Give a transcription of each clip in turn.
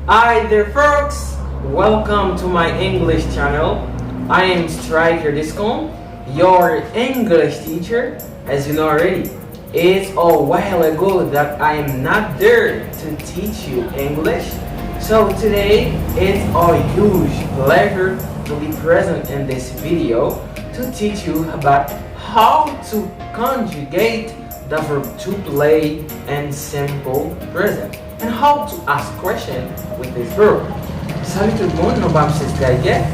Hi there folks, welcome to my English channel. I am Striker Discon, your English teacher. As you know already, it's a while ago that I am not there to teach you English. So today it's a huge pleasure to be present in this video to teach you about how to conjugate the verb to play and simple present and how to ask questions with this verb. Salut tout le monde, nous sommes M. Striker.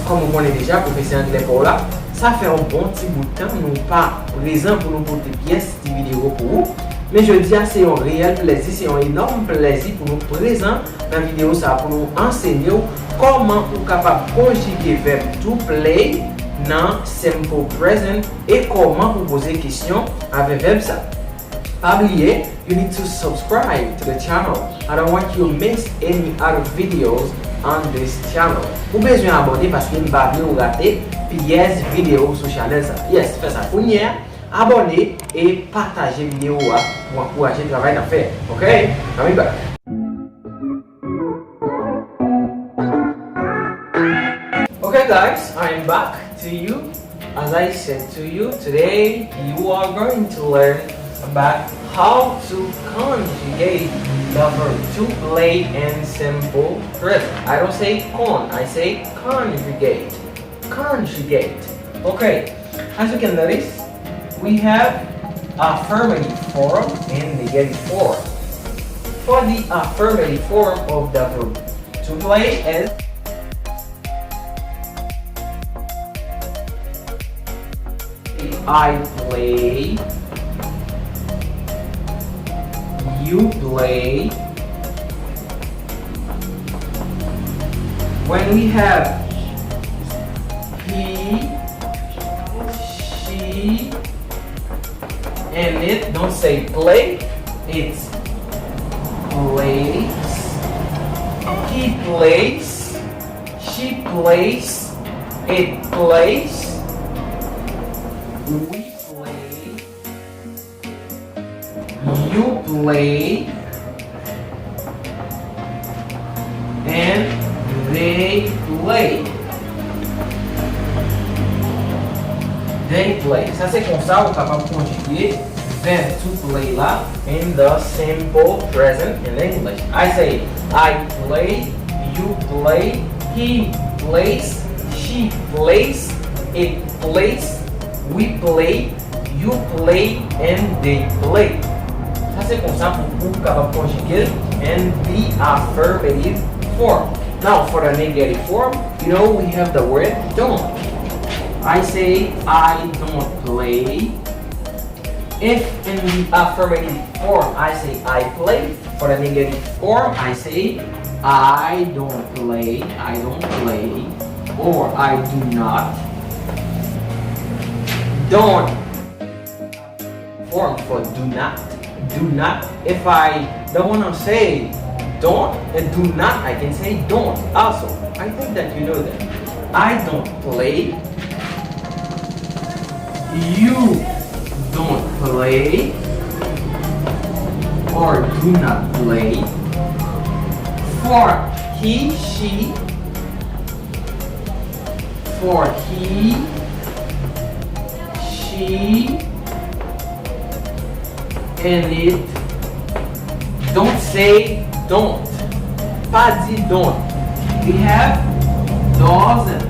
Comme vous connaissez déjà, professeur anglais pour là, ça fait un bon petit bout de temps, nous pas présent pour nous porter pièce de vidéo pour vous. Mais je dis c'est un réel plaisir, c'est un énorme plaisir pour nous présent dans la vidéo ça pour nous enseigner comment vous capable conjuguer verbe to play dans simple present et comment vous poser question avec verbe ça. Pas oublier, you need to subscribe to the channel. I don't want you to miss any other videos on this channel. Vous besoin abonner parce que vous pas vous rater pièces vidéo sur channel ça. Yes, faites ça pour hier. Abonner et partager vidéo pour encourager le travail à faire. Ok? I'll be back. Okay guys, I'm back to you. As I said to you, today you are going to learn about how to conjugate the verb to play in simple present. I don't say con, I say conjugate. Conjugate. Okay, as you can notice, we have affirmative form and negative form. For the affirmative form of the verb to play is I play, you play. When we have he, she, and it, don't say play, it's plays. He plays, she plays, it plays. We play, you play, and they play. They play. Ça c'est comme ça, on est capable de conjuguer verb to play là in the simple present in English. I say I play, you play, he plays, she plays, it plays. We play, you play, and they play. Ça c'est comme ça pour vous capable conjuguer in the affirmative form. Now for the negative form, you know we have the word don't. I say I don't play. If in the affirmative form I say I play, for the negative form I say I don't play, or I do not. Don't form for do not. Do not. If I don't want to say don't and do not, I can say don't also. I think that you know that. I don't play. You don't play. Or do not play. For he, she. For he, and it, don't say don't. Pas dit don't. We have doesn't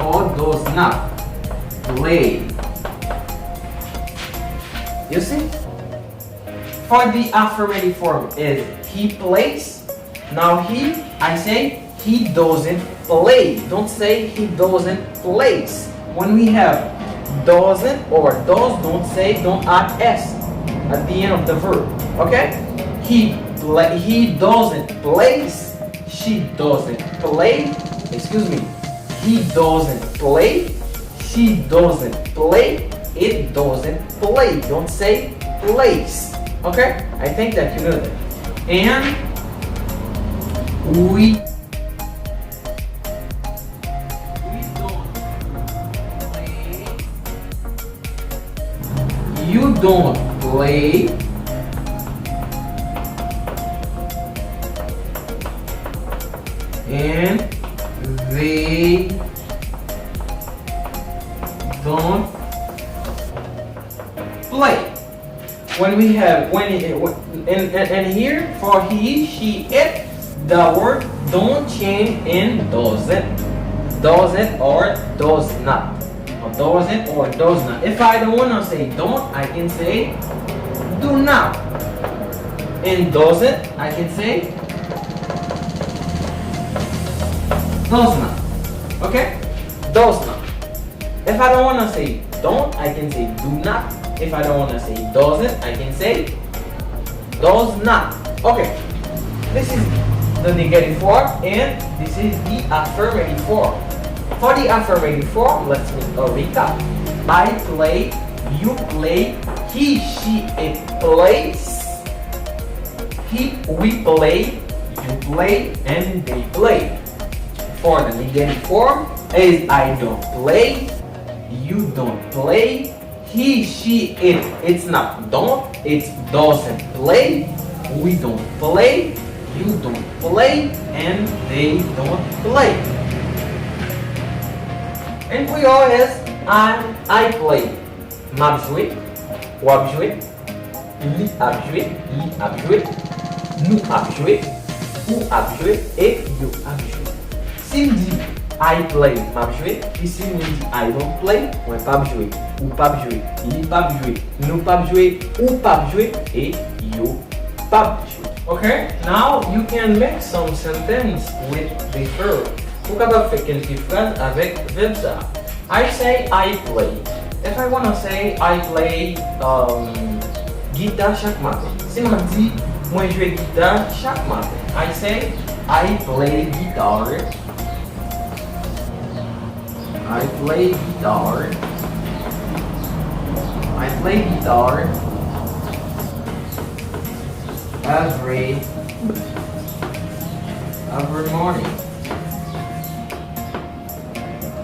or does not play. You see? For the affirmative form is he plays. Now he, I say he doesn't play. Don't say he doesn't plays. When we have doesn't or does, don't say, don't add s at the end of the verb. Okay? He doesn't plays. She doesn't play. Excuse me. He doesn't play. She doesn't play. It doesn't play. Don't say plays. Okay? I think that you know that. And we you don't play. and they don't play. When we have and here for he, she, it, the word don't change in doesn't or does not, or doesn't or does not. If I don't want to say don't, I can say do not. In doesn't, I can say does not. Okay? Does not. If I don't want to say don't, I can say do not. If I don't want to say doesn't, I can say does not. Okay. This is the negative form and this is the affirmative form. For the affirmative form, let's make a recap. I play, you play, he, she, it plays. He, we play, you play, and they play. For the negative form is I don't play, you don't play, he, she, it, it's not don't, it's doesn't play, we don't play, you don't play, and they don't play. And we all is I play. M'ap joué, wap joué, li ap joué, li ap joué, nous ap joué, ou ap joué, et you ap joué. Si me dit I play, m'ap joué, et si me dit I don't play, moi pas joué, ou pas joué, li pas joué, nous pas joué, ou pas joué, et you pas joué. Okay, now you can make some sentence with the verb. Vous capable faire quelques phrases avec verbe ça. I say I play. If I wanna say I play guitare chaque matin. Si je dis moi je joue guitare chaque matin. I say I play guitar. I play guitar. I play guitar every morning.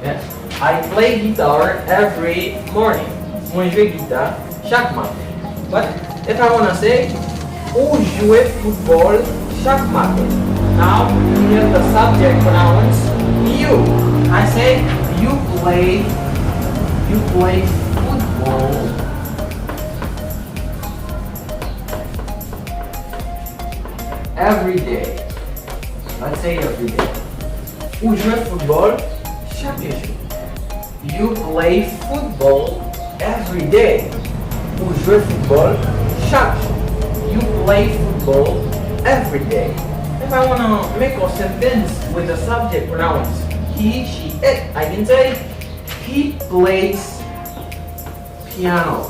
Yes, I play guitar every morning. Moi je joue guitare chaque matin. But if I wanna say ou jouer football chaque matin. Now we have the subject pronouns you. I say you play football every day. Let's say every day. Ou jouer football chaque jour. You play football every day. Ou jouer football chaque jour. You play football every day. If I want to make a sentence with the subject pronouns he, she, it, I can say he plays piano.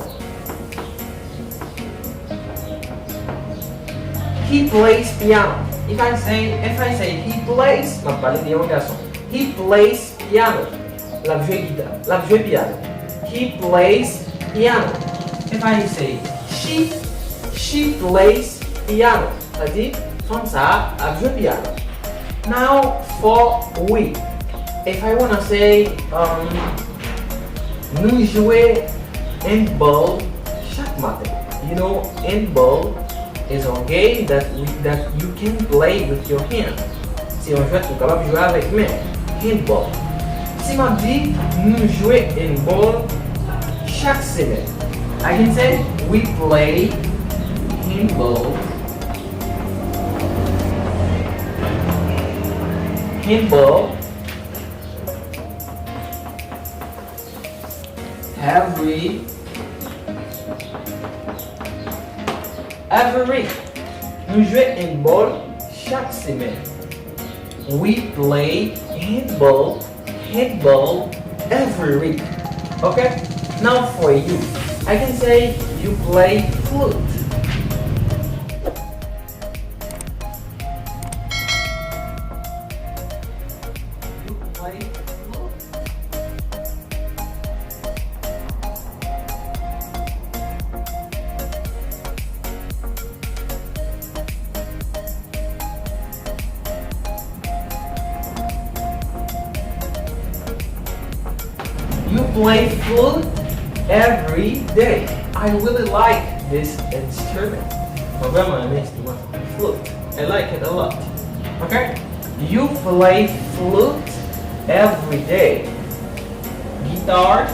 He plays piano. If I say he plays, ma parler de garçon. He plays piano. La jouer guitare, la jouer piano. He plays piano. If I say she plays piano. C'est-à-dire, femme ça, la jouer piano. Now for we. If I wanna say nous jouer handball chaque matin. You know, handball is a game that you can play with your hand. Si on joue, tu es capable de jouer avec main. Handball. Si on dit nous jouer handball chaque semaine, I can say we play handball every week. Nous jouons handball chaque semaine. We play handball every week. Okay? Now for you. I can say you play flute. You play flute. You play flute every day. I really like this instrument. My grandma makes the flute. I like it a lot. Okay? You play flute every day. Guitar,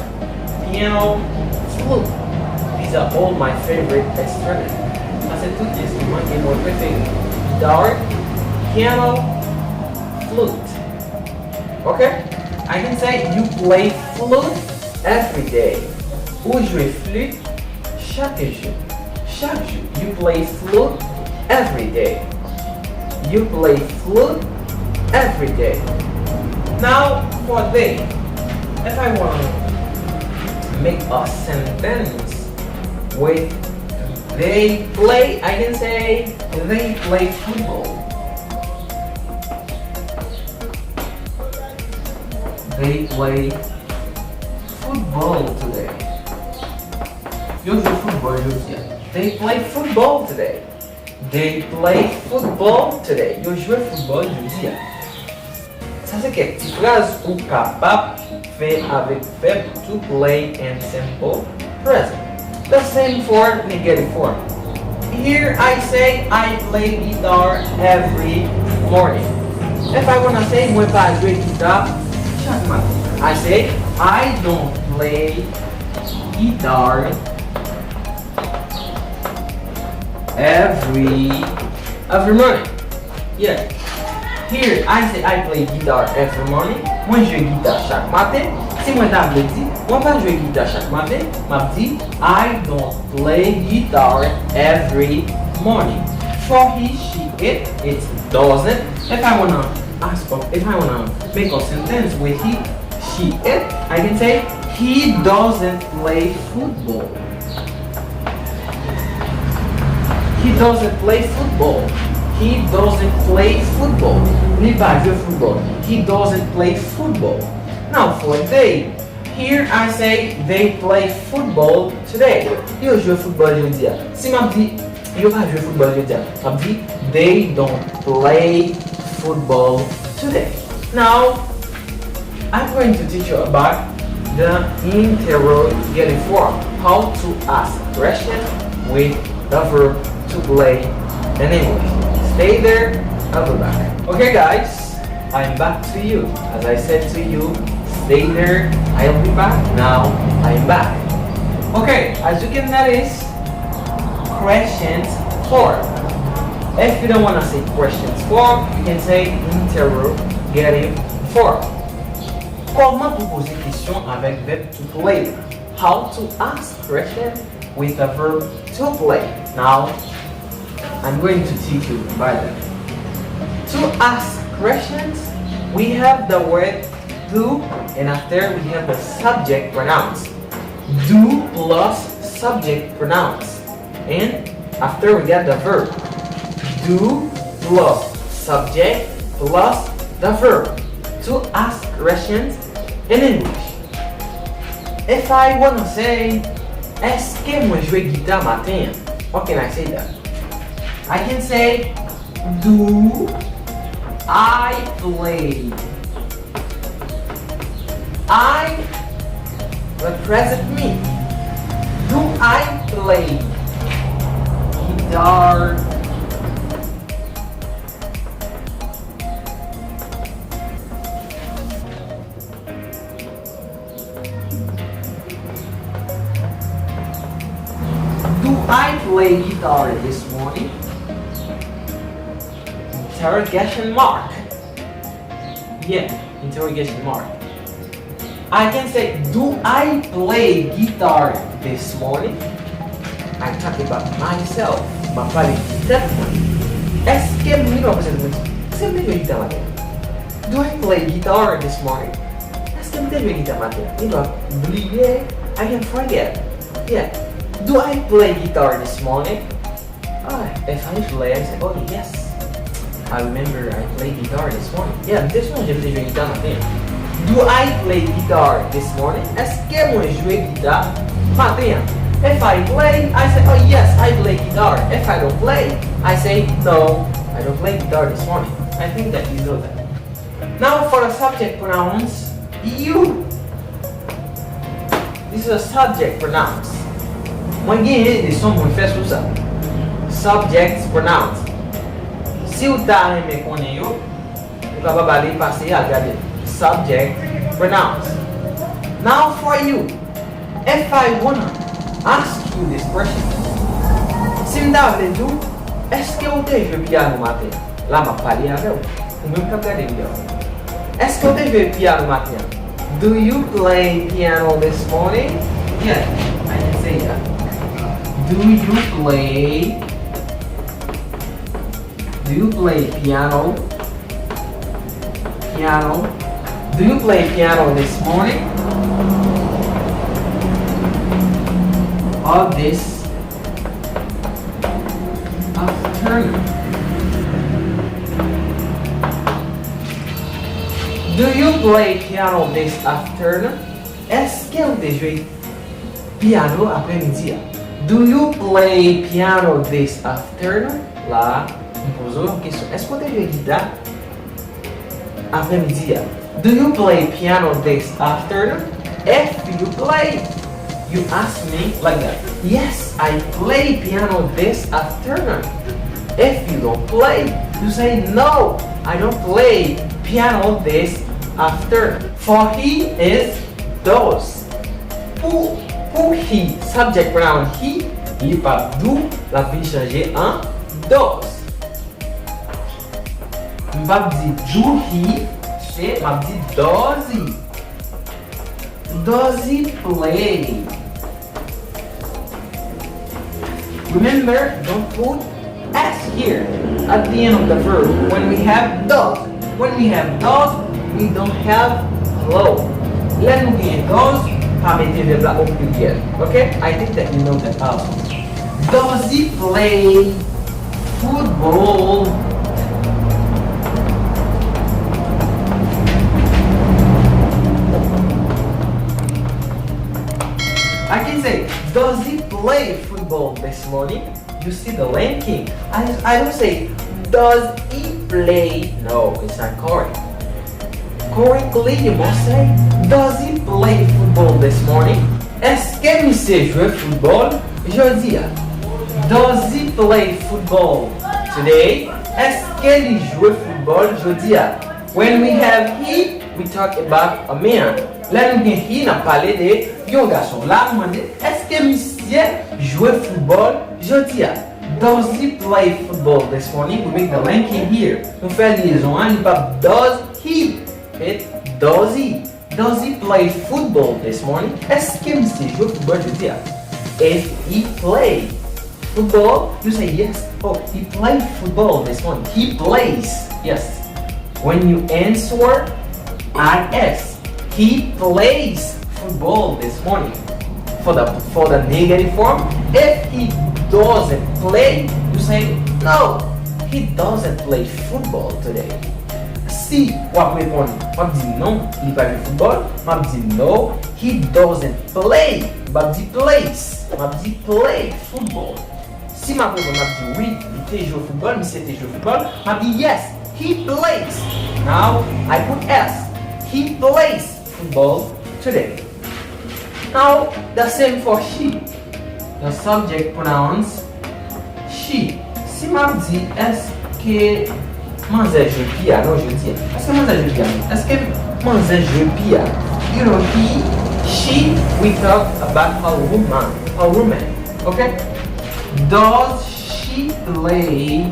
piano, flute. These are all my favorite instruments. Ça c'est tout instrument qui est mon préféré. Guitar, piano, flute. Okay? I can say you play flute every day. Vous jouez flûte chaque jour. Chaque jour. You play flute every day. You play flute every day. Now for they. If I want to make a sentence with they play, I can say they play football. They play football today. Yo joue football Jodia. They play football today. They play football today. Yo joue football Jodia. Ça c'est quelques petites phrases ou capable fait avec verbe to play and simple present. The same for negative form. Here I say I play guitar every morning. If I wanna say moi pas jouer guitare chaque matin, I say I don't play guitar every morning. Yeah. Here I say I play guitar every morning. Moi je joue guitare chaque matin. Si moi t'avais dit, moi pas jouer guitare chaque matin, m'a dit I don't play guitar every morning. For he, she, it doesn't. If I wanna make a sentence with he, she, it, I can say he doesn't play football. He doesn't play football. He doesn't play football. Lui pas jouer football. He doesn't play football. Now for they. Here I say they play football today. Yo joue football Jodia. Si m'a dit yo pas jouer football Jodia, m'a dit they don't play football today. Now I'm going to teach you about the interrogative form. How to ask question with the verb to play in English. Stay there, I'll be back. Okay guys, I'm back to you. As I said to you, stay there, I'll be back. Now, I'm back. Okay, as you can notice, questions form. If you don't want to say questions form, you can say interrogative form. Comment vous poser question avec verbe to play? How to ask question with the verb to play. Now, I'm going to teach you by that. To ask questions, we have the word do, and after we have the subject pronouns. Do plus subject pronouns. And after we got the verb. Do plus subject plus the verb. To ask questions in English. If I want to say, est-ce que moi jouer guitare matin? How can I say that? I can say, do I play? I represent me. Do I play guitar? Do I play guitar this morning? Interrogation mark. Yeah, interrogation mark. I can say, do I play guitar this morning? I'm talking about myself. Ma parle definitely. Est-ce que me represent? C'est me jouer guitare matin. Do I play guitar this morning? Est-ce que me jouer guitare matin? You know, oublier, I can forget. Yeah. Do I play guitar this morning? If I play, I say, oh yes. I remember I played guitar this morning. Yeah, this morning j'ai joué guitare matin. Do I play guitar this morning? Est-ce que moi jouer guitare matin? If I play, I say, oh yes, I play guitar. If I don't play, I say, no, I don't play guitar this morning. I think that you know that. Now for the subject pronouns, you. This is a subject pronouns. Moi j'ai des sons pour faire tout ça. Subject pronouns. Si vous avez aimé konnen yo, capable d'aller passer à regarder subject, pronouns. Now for you, if I wanna ask you this question, si m'davle dou, est-ce que vous avez joué piano matin? Là, m'a parlé avec vous. Vous même pas regardé vidéo. Est-ce que vous avez joué piano matin? Do you play piano this morning? Yeah, I can say that. Do you play piano? Piano. Do you play piano this morning? Or this afternoon? Do you play piano this afternoon? Est-ce que vous jouez piano après-midi? Do you play piano this afternoon? Là, on pose une question. Est-ce que vous jouez guitare après-midi? Do you play piano this afternoon? If you play, you ask me like that. Yes, I play piano this afternoon. If you don't play, you say no, I don't play piano this afternoon. For he is does. Pour he, subject pronoun he, il pas do, la vie changer en does. Je vais dire do he, c'est m'a dit does he. Does he play? Remember, don't put s here at the end of the verb when we have does. When we have does, we don't have hello. Let me get does, pas mettre le verbe au pluriel. Okay? I think that you know that also. Does he play football? I can say, does he play football this morning? You see the linking. I don't say, does he play? No, it's not correct. Correctly, you must say, does he play football this morning? Est-ce que monsieur joue football? Jodia. Does he play football today? Est-ce qu'il joue football? Jodia. When we have he, we talk about a man. Là, nous avons he, n'a parlé de un garçon. Là, nous demandons, est-ce que monsieur joue football? Jodia. Does he play football this morning? We make the linking here. Nous faisons liaison, il pas does he. It does he. Does he play football this morning? Est-ce que monsieur joue football? Jodia. If he play football, you say yes. Oh, he played football this morning. He plays. Yes. When you answer IS, he plays football this morning. For the negative form, if he doesn't play, you say no, he doesn't play football today. Si on répond, on dit non, il pas jouer football, on dit no, he doesn't play, on dit plays, on dit play football. Si ma répond, on dit oui, il joue football, mais c'était jouer football, on dit yes, he plays. Now I put S. He plays football today. Now the same for she. The subject pronouns she. Si m'a dit est-ce que manger joue piano, je dis est-ce que manger joue piano? Est-ce que manger joue piano? You know, he, she, we talk about a woman. Okay? Does she play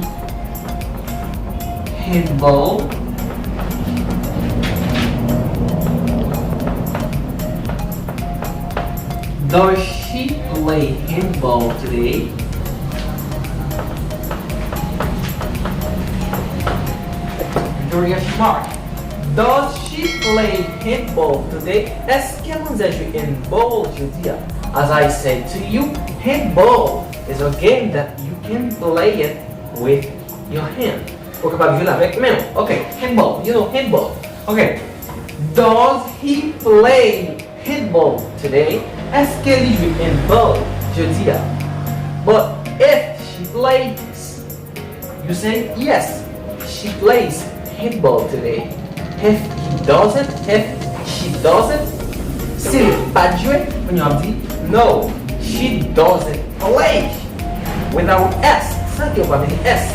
handball? Does she play handball today? Interrogation mark. Does she play handball today? Est-ce qu'elle joue handball, Jodia? As I said to you, handball is a game that you can play it with your hand. Ou capable de jouer avec main. Okay, handball. You know handball. Okay. Does he play handball today? Est-ce qu'elle joue handball, Jodia? But if she plays, you say yes, she plays handball today. If he doesn't, if she doesn't, s'il pas jouer, on dit no, she doesn't play. Without S, sans qu'il y ait pas S.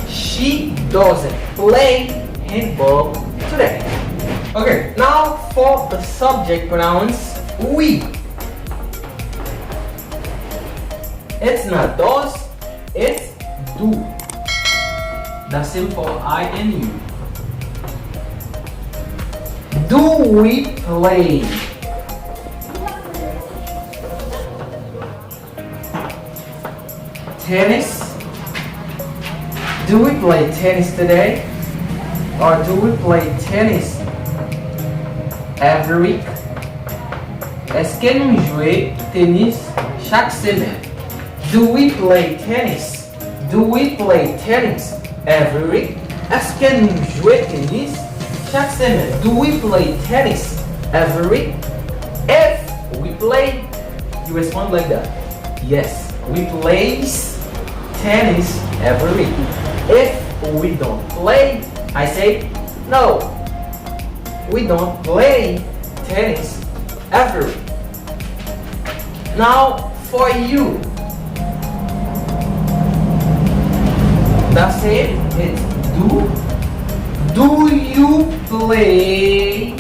She doesn't play handball today. Okay, now for the subject pronouns, we. It's not does, it's do. The same for I and you. Do we play? Tennis? Do we play tennis today? Or do we play tennis every week? Est-ce que nous jouons tennis chaque semaine? Do we play tennis? Do we play tennis every week? Est-ce que nous jouons tennis chaque semaine? Do we play tennis every week? If we play, you respond like that. Yes, we play tennis every week. If we don't play, I say no. We don't play tennis every week. Now for you. That's it. It's do. Do you play?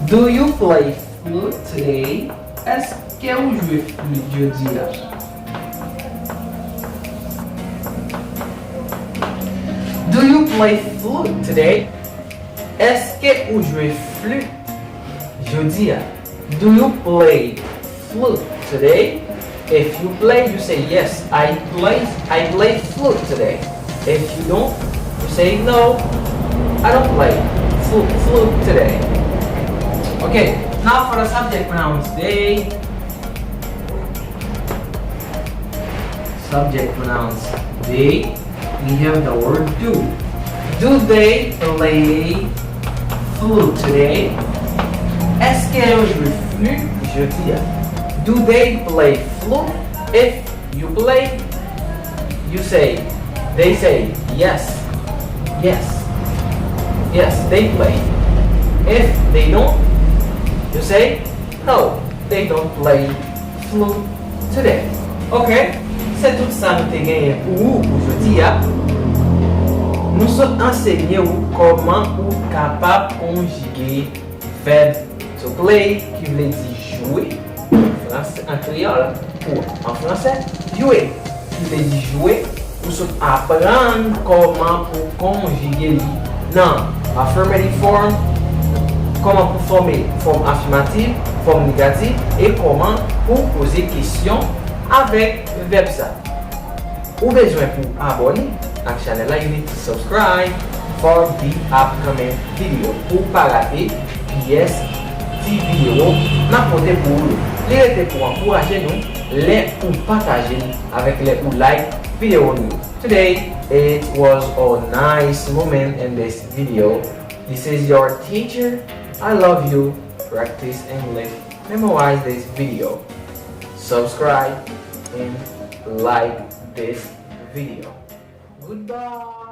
Do you play flute today? Est-ce que vous jouez flûte Jodia? Do you play flute today? Est-ce que vous jouez flûte Jodia? Do you play flute today? If you play, you say yes, I play flute today. If you don't, you say no, I don't play flute today. Okay, now for the subject pronouns, they. Subject pronouns, they. We have the word do. Do they play flute today? Est-ce qu'elles jouent flûte Jodia? Do they play flute? If you play, you say, they say yes, yes, yes, they play. If they don't, you say no, they don't play flute today. Ok, c'est tout ça nous te gagné pour aujourd'hui. Nous sommes enseignés comment ou capable conjuguer verbe to play qui veut dire jouer en créole ou en français jouer qui veut dire jouer. Nous sommes apprendre comment pour conjuguer non affirmative form, comment pour former forme affirmative, forme négative et comment pour poser question avec verbe ça. Ou besoin pour abonner à la chaîne là, you need to subscribe for the upcoming video pour pas rater pièces vidéo n'importe pour vous. Les pour encourager nous, les pour partager avec les pour like vidéo nous. Today it was a nice moment in this video. This is your teacher. I love you. Practice English. Memorize this video. Subscribe and like this video. Goodbye.